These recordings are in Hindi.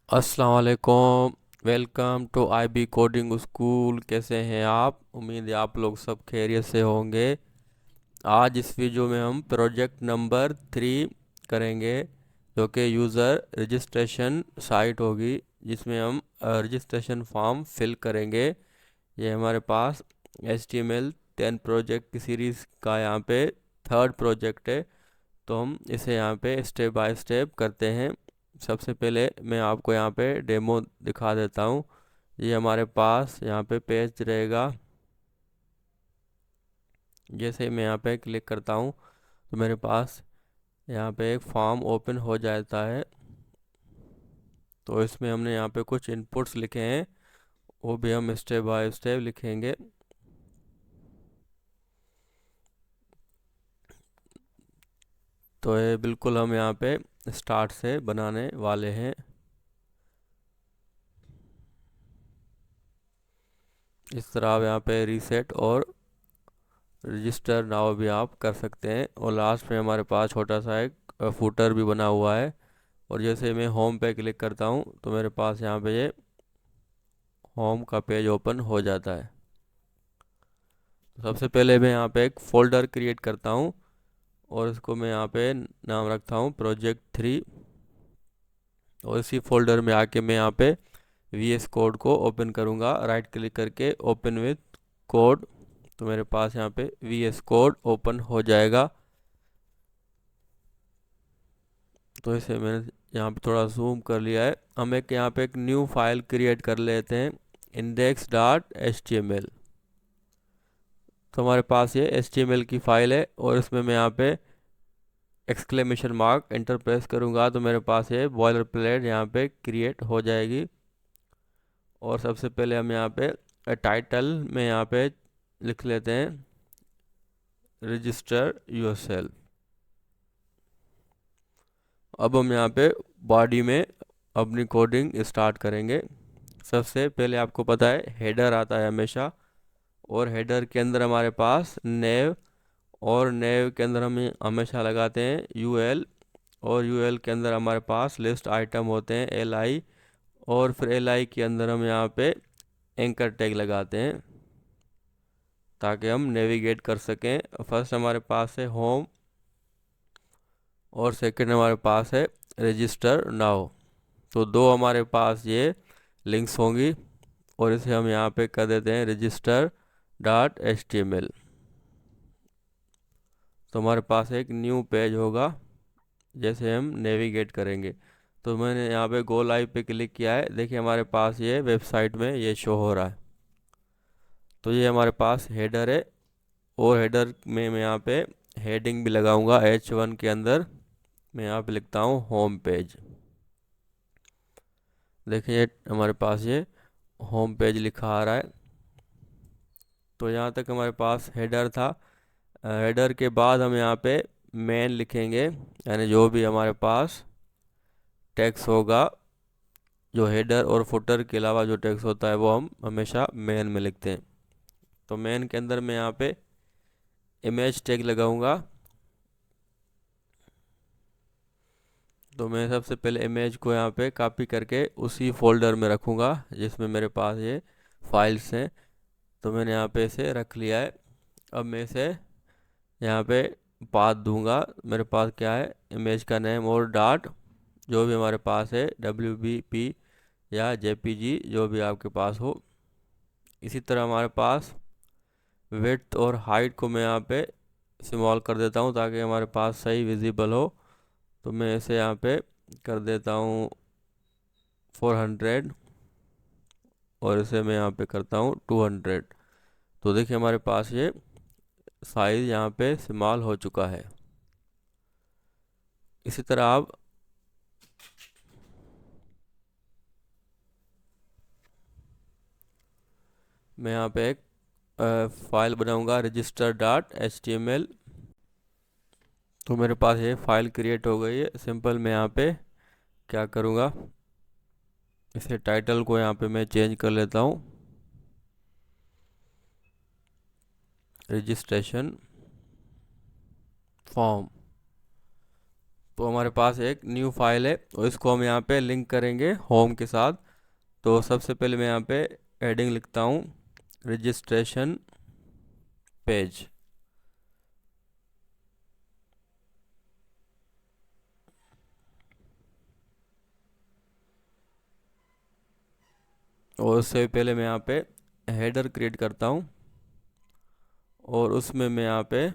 अस्सलाम वालेकुम। Welcome to IB coding school. कैसे हैं आप? उम्मीद है आप लोग सब खैरियत से होंगे। आज इस वीडियो में हम प्रोजेक्ट नंबर 3 करेंगे, जो कि यूज़र रजिस्ट्रेशन साइट होगी, जिसमें हम रजिस्ट्रेशन फॉर्म फिल करेंगे। ये हमारे पास HTML10 प्रोजेक्ट की सीरीज़ का यहाँ पे थर्ड प्रोजेक्ट है। तो हम इसे यहाँ पे स्टेप बाय स्टेप करते हैं। सबसे पहले मैं आपको यहाँ पे डेमो दिखा देता हूँ। ये हमारे पास यहाँ पे पेज रहेगा। जैसे ही मैं यहाँ पे क्लिक करता हूँ तो मेरे पास यहाँ पे एक फॉर्म ओपन हो जाता है। तो इसमें हमने यहाँ पे कुछ इनपुट्स लिखे हैं, वो भी हम स्टेप बाय स्टेप लिखेंगे। तो ये बिल्कुल हम यहाँ पे स्टार्ट से बनाने वाले हैं। इस तरह आप यहाँ पे रीसेट और रजिस्टर नाउ भी आप कर सकते हैं। और लास्ट में हमारे पास छोटा सा एक फुटर भी बना हुआ है। और जैसे मैं होम पे क्लिक करता हूँ तो मेरे पास यहाँ पे ये होम का पेज ओपन हो जाता है। तो सबसे पहले मैं यहाँ पे एक फ़ोल्डर क्रिएट करता हूँ और इसको मैं यहाँ पे नाम रखता हूँ प्रोजेक्ट 3। और इसी फोल्डर में आके मैं यहाँ पे VS कोड को ओपन करूँगा, राइट क्लिक करके ओपन विथ कोड। तो मेरे पास यहाँ पे VS कोड ओपन हो जाएगा। तो इसे मैंने यहाँ पे थोड़ा जूम कर लिया है। हम एक यहाँ पे एक न्यू फाइल क्रिएट कर लेते हैं, index.html। तो हमारे पास ये HTML की फाइल है और इसमें मैं यहाँ पे एक्सक्लेमेशन मार्क एंटर प्रेस करूँगा तो मेरे पास ये बॉयलर प्लेट यहाँ पे क्रिएट हो जाएगी। और सबसे पहले हम यहाँ पे टाइटल में यहाँ पे लिख लेते हैं रजिस्टर योरसेल्फ। अब हम यहाँ पे बॉडी में अपनी कोडिंग स्टार्ट करेंगे। सबसे पहले आपको पता है हेडर आता है हमेशा, और हेडर के अंदर हमारे पास नेव, और नेव के अंदर हम हमेशा लगाते हैं यूएल, और यूएल के अंदर हमारे पास लिस्ट आइटम होते हैं LI, और फिर LI के अंदर हम यहाँ पे एंकर टैग लगाते हैं ताकि हम नेविगेट कर सकें। फर्स्ट हमारे पास है होम और सेकंड हमारे पास है रजिस्टर नाउ। तो दो हमारे पास ये लिंक्स होंगी और इसे हम यहाँ पे कर देते हैं register.html। तो हमारे पास एक न्यू पेज होगा जैसे हम नेविगेट करेंगे। तो मैंने यहाँ पे गो लाइव पे क्लिक किया है, देखिए हमारे पास ये वेबसाइट में ये शो हो रहा है। तो ये हमारे पास हेडर है, और हेडर में मैं यहाँ पे हेडिंग भी लगाऊंगा। H1 के अंदर मैं यहाँ पे लिखता हूँ होम पेज। देखिए हमारे पास ये होम पेज लिखा आ रहा है। तो यहाँ तक हमारे पास हेडर था। हेडर के बाद हम यहाँ पे मेन लिखेंगे, यानी जो भी हमारे पास टेक्स्ट होगा, जो हेडर और फुटर के अलावा जो टेक्स्ट होता है वो हम हमेशा मेन में लिखते हैं। तो मेन के अंदर मैं यहाँ पे इमेज टैग लगाऊंगा। तो मैं सबसे पहले इमेज को यहाँ पे कॉपी करके उसी फोल्डर में रखूँगा जिसमें मेरे पास ये फाइल्स हैं। तो मैंने यहाँ पे इसे रख लिया है। अब मैं इसे यहाँ पे पाथ दूंगा। मेरे पास क्या है, इमेज का नेम और डॉट, जो भी हमारे पास है WBP या JPG, जो भी आपके पास हो। इसी तरह हमारे पास विड्थ और हाइट को मैं यहाँ पे स्मॉल कर देता हूँ ताकि हमारे पास सही विजिबल हो। तो मैं इसे यहाँ पे कर देता हूँ 400, और इसे मैं यहाँ पे करता हूँ 200। तो देखिए हमारे पास ये साइज यहाँ पे स्मॉल हो चुका है। इसी तरह आप मैं यहाँ पे एक फाइल बनाऊंगा register.html। तो मेरे पास ये फाइल क्रिएट हो गई है। सिंपल मैं यहाँ पे क्या करूँगा, इसे टाइटल को यहाँ पे मैं चेंज कर लेता हूँ, रजिस्ट्रेशन फॉर्म। तो हमारे पास एक न्यू फाइल है और इसको हम यहाँ पे लिंक करेंगे होम के साथ। तो सबसे पहले मैं यहाँ पे हेडिंग लिखता हूँ रजिस्ट्रेशन पेज। और उससे पहले मैं यहाँ पे हेडर क्रिएट करता हूँ और उसमें मैं यहाँ पे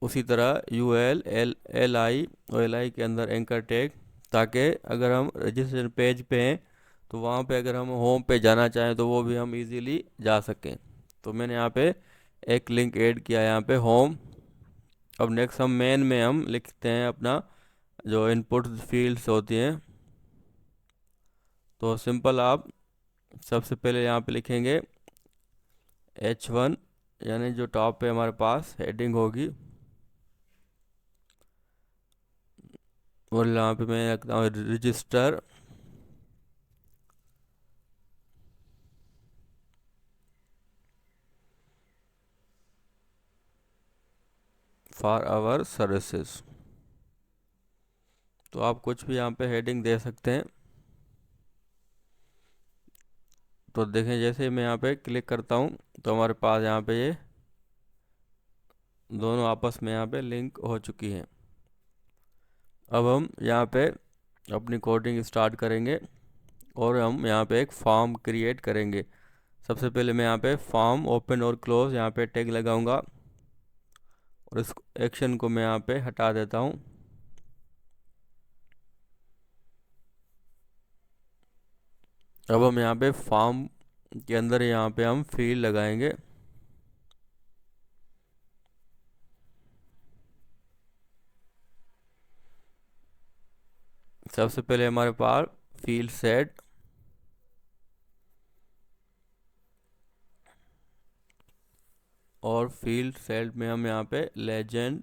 उसी तरह UL, LI और LI के अंदर एंकर टैग, ताकि अगर हम रजिस्ट्रेशन पेज पे हैं तो वहाँ पे अगर हम होम पे जाना चाहें तो वो भी हम इजीली जा सकें। तो मैंने यहाँ पे एक लिंक ऐड किया है यहाँ पे होम। अब नेक्स्ट हम मेन में हम लिखते हैं अपना जो इनपुट फील्ड्स होती हैं। तो सिंपल आप सबसे पहले यहाँ पे लिखेंगे H1, यानी जो टॉप पे हमारे पास हेडिंग होगी। और यहाँ पे मैं रखता हूँ रजिस्टर फॉर आवर सर्विसेज। तो आप कुछ भी यहाँ पे हेडिंग दे सकते हैं। तो देखें जैसे मैं यहाँ पे क्लिक करता हूँ तो हमारे पास यहाँ पे ये दोनों आपस में यहाँ पे लिंक हो चुकी हैं। अब हम यहाँ पे अपनी कोडिंग स्टार्ट करेंगे और हम यहाँ पे एक फॉर्म क्रिएट करेंगे। सबसे पहले मैं यहाँ पे फॉर्म ओपन और क्लोज यहाँ पे टैग लगाऊंगा और इस एक्शन को मैं यहाँ पे हटा देता हूँ। अब हम यहाँ पे फॉर्म के अंदर यहाँ पे हम फील्ड लगाएंगे। सबसे पहले हमारे पास फील्ड सेट और फील्ड सेट में हम यहाँ पे लेजेंड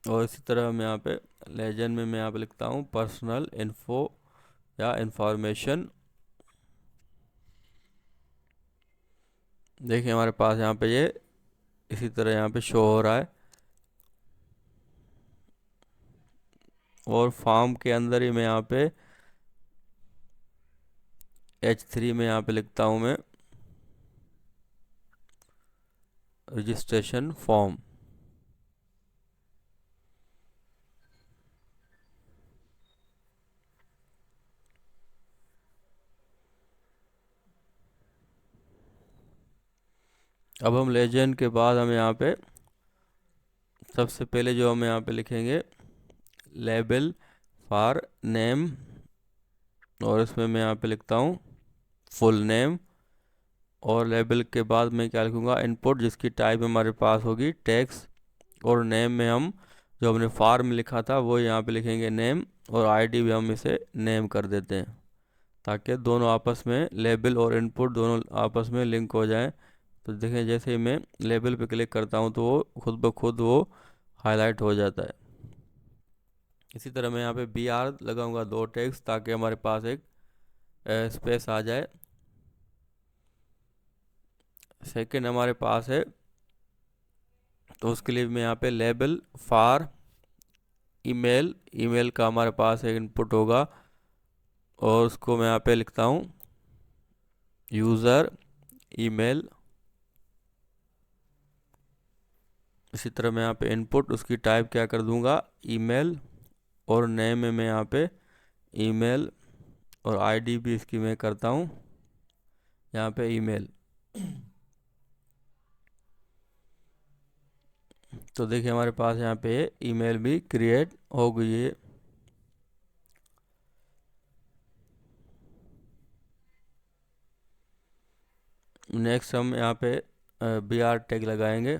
और इसी तरह हम यहाँ पे लेजेंड में मैं यहाँ पे लिखता हूँ पर्सनल इन्फो या इंफॉर्मेशन। देखिए हमारे पास यहाँ पे ये इसी तरह यहाँ पे शो हो रहा है। और फॉर्म के अंदर ही मैं यहाँ पे H3 में यहाँ पे लिखता हूँ मैं रजिस्ट्रेशन फॉर्म। अब हम लेजेंड के बाद हम यहाँ पे सबसे पहले जो हम यहाँ पे लिखेंगे लेबल फॉर नेम और इसमें मैं यहाँ पे लिखता हूँ फुल नेम। और लेबल के बाद मैं क्या लिखूँगा इनपुट, जिसकी टाइप हमारे पास होगी टेक्स्ट। और नेम में हम जो हमने फॉर्म लिखा था वो यहाँ पे लिखेंगे नेम और आईडी भी हम इसे नेम कर देते हैं, ताकि दोनों आपस में लेबल और इनपुट दोनों आपस में लिंक हो जाएं। तो देखें जैसे ही मैं लेबल पे क्लिक करता हूँ तो वो खुद ब खुद वो हाईलाइट हो जाता है। इसी तरह मैं यहाँ पे BR लगाऊंगा 2 टैग्स, ताकि हमारे पास एक स्पेस आ जाए। सेकंड हमारे पास है तो उसके लिए मैं यहाँ पे लेबल फॉर ईमेल, ईमेल का हमारे पास एक इनपुट होगा और उसको मैं यहाँ पे लिखता हूँ यूज़र ईमेल। इसी तरह मैं यहाँ पे इनपुट उसकी टाइप क्या कर दूंगा ईमेल और नेम में मैं यहाँ पे ईमेल और आईडी भी इसकी मैं करता हूँ यहाँ पे ईमेल। तो देखिए हमारे पास यहाँ पे ईमेल भी क्रिएट हो गई है। नेक्स्ट हम यहाँ पे BR टैग लगाएंगे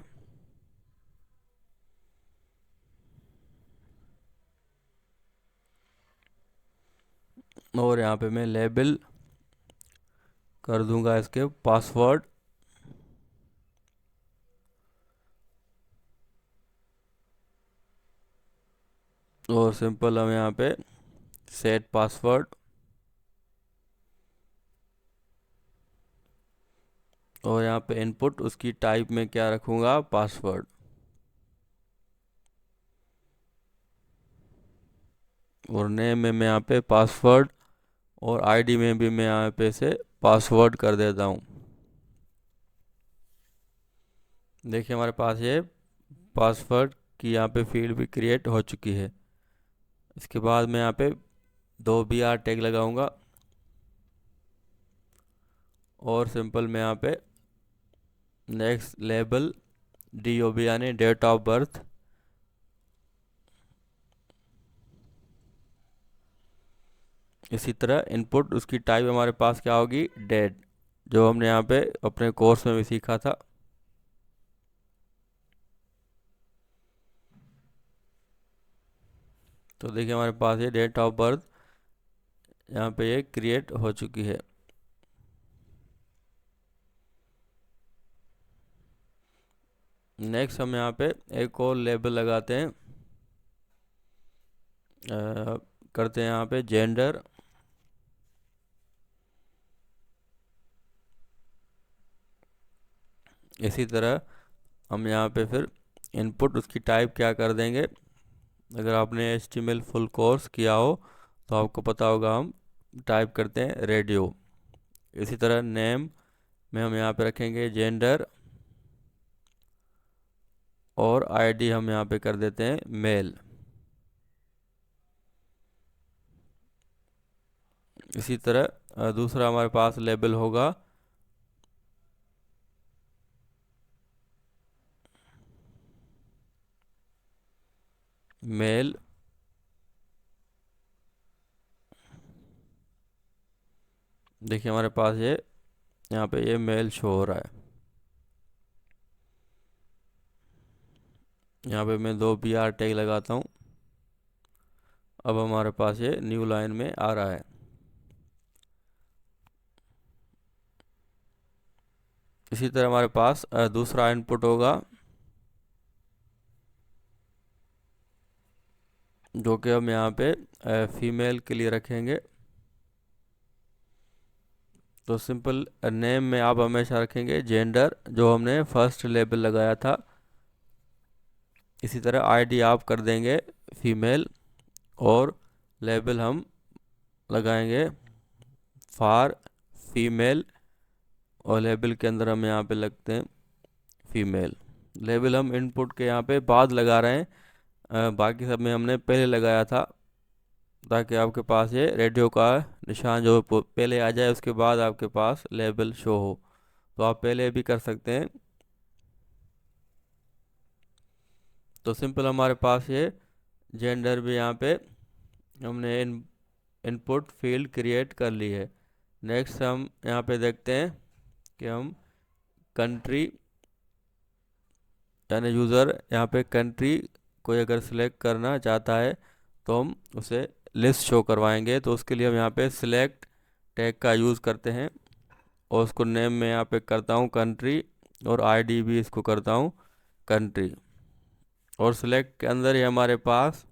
और यहाँ पे मैं लेबल कर दूंगा इसके पासवर्ड। और सिंपल हम यहाँ पे सेट पासवर्ड और यहाँ पे इनपुट उसकी टाइप में क्या रखूँगा, पासवर्ड। और नेम में मैं यहाँ पे पासवर्ड और आईडी में भी मैं यहाँ पे से पासवर्ड कर देता हूँ। देखिए हमारे पास ये पासवर्ड की यहाँ पे फील्ड भी क्रिएट हो चुकी है। इसके बाद मैं यहाँ पे 2BR टैग लगाऊंगा और सिंपल मैं यहाँ पे नेक्स्ट लेबल DOB यानी डेट ऑफ बर्थ, इसी तरह इनपुट उसकी टाइप हमारे पास क्या होगी, डेट, जो हमने यहाँ पे अपने कोर्स में भी सीखा था। तो देखिए हमारे पास ये डेट ऑफ बर्थ यहाँ पे ये क्रिएट हो चुकी है। नेक्स्ट हम यहाँ पे एक और लेबल लगाते हैं, करते हैं यहाँ पे जेंडर। इसी तरह हम यहाँ पे फिर इनपुट उसकी टाइप क्या कर देंगे। अगर आपने HTML फुल कोर्स किया हो तो आपको पता होगा, हम टाइप करते हैं रेडियो। इसी तरह नेम में हम यहाँ पे रखेंगे जेंडर और आईडी हम यहाँ पे कर देते हैं मेल। इसी तरह दूसरा हमारे पास लेबल होगा मेल। देखिए हमारे पास ये यहाँ पे ये मेल शो हो रहा है। यहाँ पे मैं 2BR टैग लगाता हूँ। अब हमारे पास ये न्यू लाइन में आ रहा है। इसी तरह हमारे पास दूसरा इनपुट होगा जो कि हम यहाँ पे फीमेल के लिए रखेंगे। तो सिंपल नेम में आप हमेशा रखेंगे जेंडर, जो हमने फर्स्ट लेबल लगाया था। इसी तरह आईडी आप कर देंगे फीमेल और लेबल हम लगाएंगे फॉर फीमेल, और लेबल के अंदर हम यहाँ पे लगते हैं फीमेल। लेबल हम इनपुट के यहाँ पे बाद लगा रहे हैं, बाकी सब में हमने पहले लगाया था, ताकि आपके पास ये रेडियो का निशान जो पहले आ जाए, उसके बाद आपके पास लेबल शो हो। तो आप पहले भी कर सकते हैं। तो सिंपल हमारे पास ये जेंडर भी यहाँ पे हमने इनपुट फील्ड क्रिएट कर ली है। नेक्स्ट हम यहाँ पे देखते हैं कि हम कंट्री, यानी यूज़र यहाँ पे कंट्री कोई अगर सिलेक्ट करना चाहता है तो हम उसे लिस्ट शो करवाएंगे। तो उसके लिए हम यहाँ पे सिलेक्ट टैग का यूज़ करते हैं और उसको नेम में यहाँ पे करता हूँ कंट्री और आईडी भी इसको करता हूँ कंट्री। और सिलेक्ट के अंदर ही हमारे पास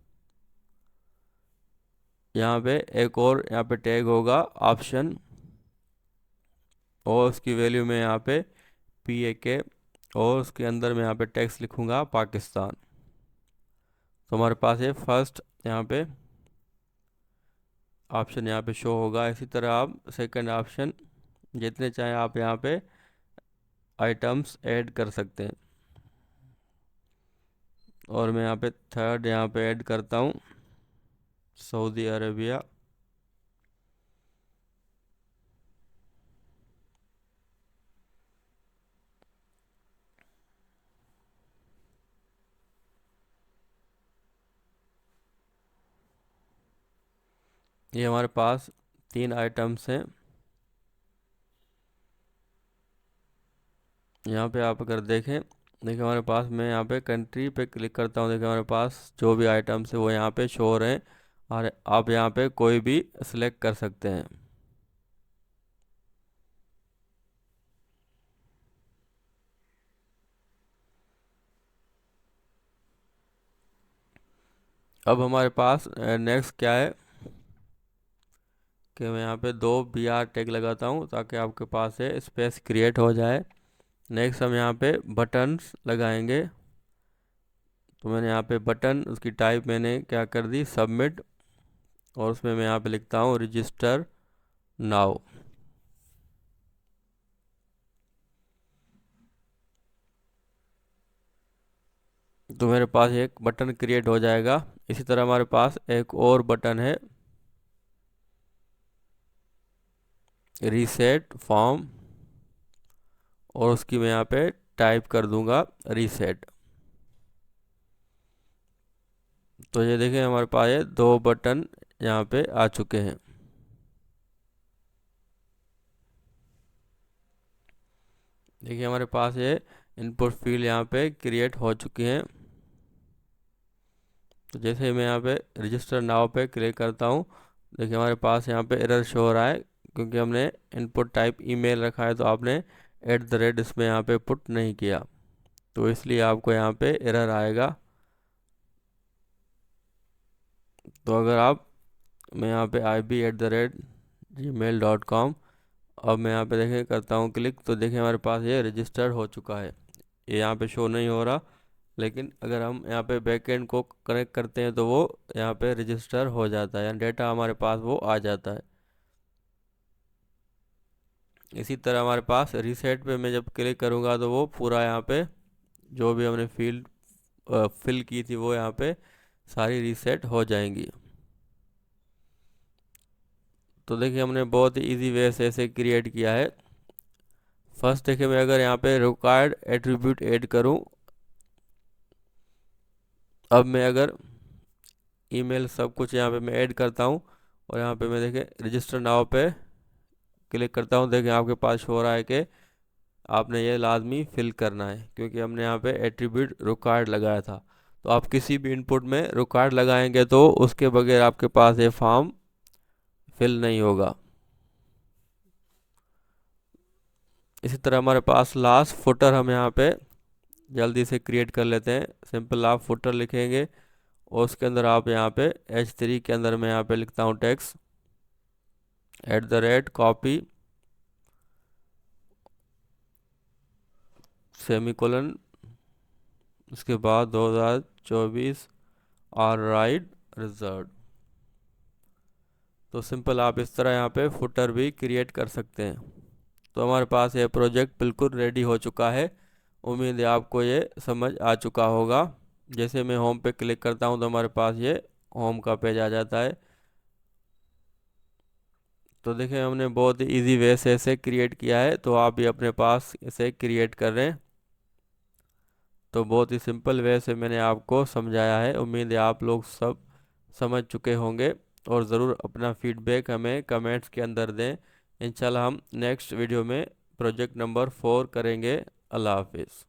यहाँ पे एक और यहाँ पे टैग होगा ऑप्शन, और उसकी वैल्यू में यहाँ पे PAK, और उसके अंदर मैं यहाँ पे टेक्स्ट लिखूँगा पाकिस्तान। तो हमारे पास ये फर्स्ट यहाँ पे ऑप्शन यहाँ पे शो होगा। इसी तरह आप सेकंड ऑप्शन जितने चाहे आप यहाँ पे आइटम्स ऐड कर सकते हैं। और मैं यहाँ पे थर्ड यहाँ पे ऐड करता हूँ सऊदी अरेबिया। ये हमारे पास 3 आइटम्स हैं। यहाँ पे आप अगर देखें, देखिए हमारे पास, मैं यहाँ पे कंट्री पे क्लिक करता हूँ, देखिए हमारे पास जो भी आइटम्स है वो यहाँ पे शो हो रहे हैं, और आप यहाँ पे कोई भी सिलेक्ट कर सकते हैं। अब हमारे पास नेक्स्ट क्या है कि मैं यहाँ पे 2BR टैग लगाता हूँ ताकि आपके पास है स्पेस क्रिएट हो जाए। नेक्स्ट हम यहाँ पे बटन्स लगाएंगे। तो मैंने यहाँ पे बटन, उसकी टाइप मैंने क्या कर दी, सबमिट, और उसमें मैं यहाँ पे लिखता हूँ रजिस्टर नाउ। तो मेरे पास एक बटन क्रिएट हो जाएगा। इसी तरह हमारे पास एक और बटन है, रीसेट फॉर्म, और उसकी मैं यहाँ पे टाइप कर दूंगा रीसेट। तो ये देखिए हमारे पास ये दो बटन यहाँ पे आ चुके हैं। देखिए हमारे पास ये इनपुट फील्ड यहाँ पे क्रिएट हो चुकी हैं। तो जैसे ही मैं यहाँ पे रजिस्टर नाउ पे क्लिक करता हूँ, देखिए हमारे पास यहाँ पे एरर शो हो रहा है, क्योंकि हमने इनपुट टाइप ईमेल रखा है, तो आपने इसमें यहाँ पे पुट नहीं किया, तो इसलिए आपको यहाँ पे एरर आएगा। तो अगर आप, मैं यहाँ पे ib@gmail.com, अब मैं यहाँ पे देखिए करता हूँ क्लिक, तो देखिए हमारे पास ये रजिस्टर हो चुका है। ये यहाँ पे शो नहीं हो रहा, लेकिन अगर हम यहाँ पे बैकएंड को कनेक्ट करते हैं तो वो यहाँ पे रजिस्टर हो जाता है, यानी डेटा हमारे पास वो आ जाता है। इसी तरह हमारे पास रीसेट पे मैं जब क्लिक करूँगा तो वो पूरा यहाँ पे जो भी हमने फील्ड फिल की थी वो यहाँ पे सारी रीसेट हो जाएंगी। तो देखिए हमने बहुत ही ईजी वे से इसे क्रिएट किया है। फर्स्ट देखिए मैं अगर यहाँ पे रिक्वायर्ड एट्रीब्यूट ऐड करूँ, अब मैं अगर ईमेल सब कुछ यहाँ पे मैं ऐड करता हूँ, और यहाँ पे मैं देखें रजिस्टर नाउ पे क्लिक करता हूँ, देखें आपके पास हो रहा है कि आपने ये लाजमी फिल करना है, क्योंकि हमने यहाँ पे एट्रीब्यूट रिक्वायर्ड लगाया था। तो आप किसी भी इनपुट में रिक्वायर्ड लगाएंगे तो उसके बगैर आपके पास ये फॉर्म फिल नहीं होगा। इसी तरह हमारे पास लास्ट फुटर हम यहाँ पे जल्दी से क्रिएट कर लेते हैं। सिंपल आप फुटर लिखेंगे, और उसके अंदर आप यहाँ पे H3 के अंदर मैं यहाँ पे लिखता हूँ टेक्स्ट @copy सेमीकोलन, उसके बाद 2024 आर राइट रिजल्ट। तो सिंपल आप इस तरह यहाँ पे फुटर भी क्रिएट कर सकते हैं। तो हमारे पास ये प्रोजेक्ट बिल्कुल रेडी हो चुका है। उम्मीद है आपको ये समझ आ चुका होगा। जैसे मैं होम पे क्लिक करता हूँ तो हमारे पास ये होम का पेज आ जाता है। तो देखिए हमने बहुत ही ईजी वे से इसे क्रिएट किया है, तो आप भी अपने पास इसे क्रिएट कर रहे हैं। तो बहुत ही सिंपल वे से मैंने आपको समझाया है। उम्मीद है आप लोग सब समझ चुके होंगे, और ज़रूर अपना फीडबैक हमें कमेंट्स के अंदर दें। इंशाल्लाह हम नेक्स्ट वीडियो में प्रोजेक्ट नंबर 4 करेंगे। अल्लाह हाफिज़।